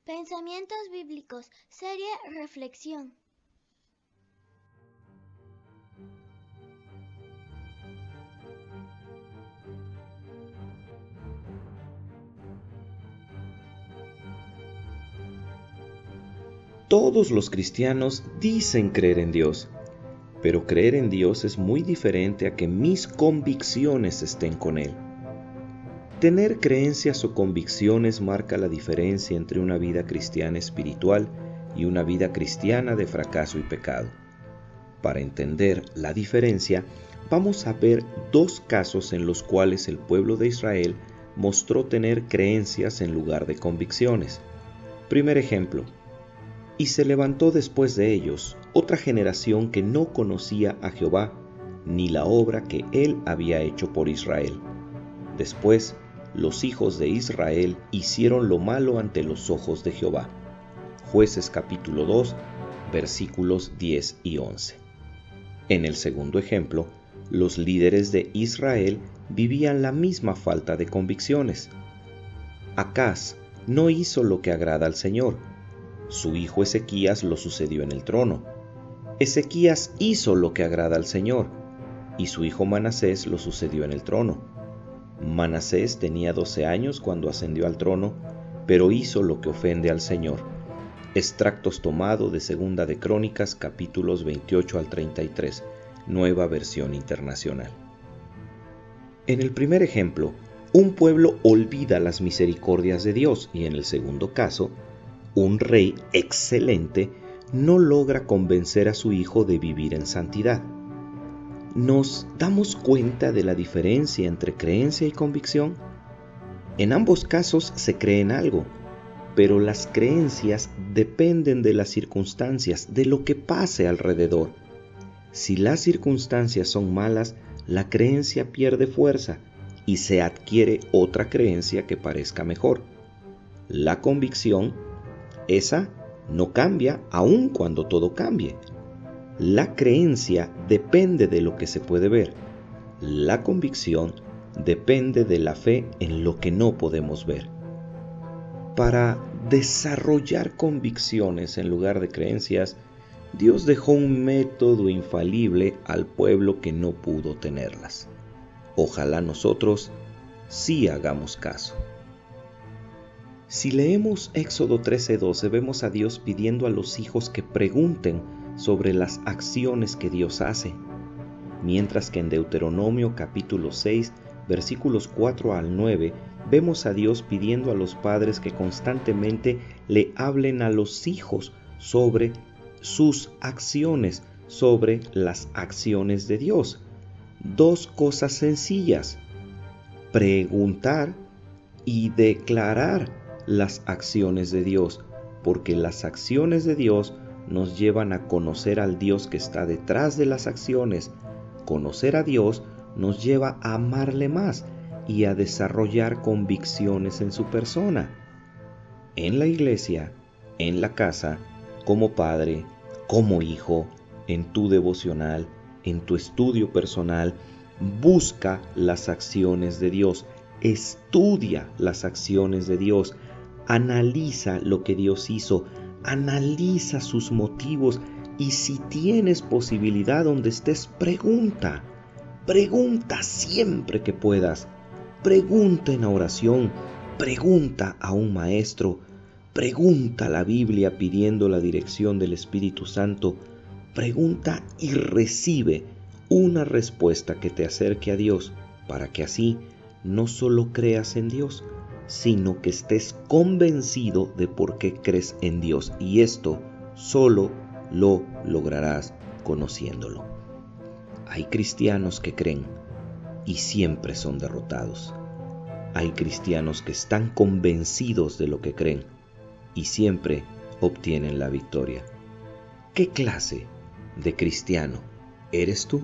Pensamientos bíblicos, serie Reflexión. Todos los cristianos dicen creer en Dios, pero creer en Dios es muy diferente a que mis convicciones estén con Él. Tener creencias o convicciones marca la diferencia entre una vida cristiana espiritual y una vida cristiana de fracaso y pecado. Para entender la diferencia, vamos a ver dos casos en los cuales el pueblo de Israel mostró tener creencias en lugar de convicciones. Primer ejemplo. Y se levantó después de ellos otra generación que no conocía a Jehová, ni la obra que él había hecho por Israel. Después, los hijos de Israel hicieron lo malo ante los ojos de Jehová. Jueces capítulo 2, versículos 10 y 11. En el segundo ejemplo, los líderes de Israel vivían la misma falta de convicciones. Acaz no hizo lo que agrada al Señor. Su hijo Ezequías lo sucedió en el trono. Ezequías hizo lo que agrada al Señor, y su hijo Manasés lo sucedió en el trono. Manasés tenía 12 años cuando ascendió al trono, pero hizo lo que ofende al Señor. Extractos tomado de Segunda de Crónicas, capítulos 28 al 33, Nueva Versión Internacional. En el primer ejemplo, un pueblo olvida las misericordias de Dios, y en el segundo caso, un rey excelente no logra convencer a su hijo de vivir en santidad. ¿Nos damos cuenta de la diferencia entre creencia y convicción? En ambos casos se cree en algo, pero las creencias dependen de las circunstancias, de lo que pase alrededor. Si las circunstancias son malas, la creencia pierde fuerza y se adquiere otra creencia que parezca mejor. La convicción, esa no cambia aun cuando todo cambie. La creencia depende de lo que se puede ver. La convicción depende de la fe en lo que no podemos ver. Para desarrollar convicciones en lugar de creencias, Dios dejó un método infalible al pueblo que no pudo tenerlas. Ojalá nosotros sí hagamos caso. Si leemos Éxodo 13:12, vemos a Dios pidiendo a los hijos que pregunten sobre las acciones que Dios hace, mientras que en Deuteronomio capítulo 6, versículos 4 al 9, vemos a Dios pidiendo a los padres que constantemente le hablen a los hijos sobre sus acciones, sobre las acciones de Dios. Dos cosas sencillas: preguntar y declarar las acciones de Dios, porque las acciones de Dios nos llevan a conocer al Dios que está detrás de las acciones. Conocer a Dios nos lleva a amarle más y a desarrollar convicciones en su persona. En la iglesia, en la casa, como padre, como hijo, en tu devocional, en tu estudio personal, busca las acciones de Dios, estudia las acciones de Dios, analiza lo que Dios hizo, analiza sus motivos y si tienes posibilidad donde estés, pregunta siempre que puedas. Pregunta en oración, pregunta a un maestro, pregunta a la Biblia pidiendo la dirección del Espíritu Santo, pregunta y recibe una respuesta que te acerque a Dios, para que así no solo creas en Dios, sino que estés convencido de por qué crees en Dios, y esto solo lo lograrás conociéndolo. Hay cristianos que creen y siempre son derrotados. Hay cristianos que están convencidos de lo que creen y siempre obtienen la victoria. ¿Qué clase de cristiano eres tú?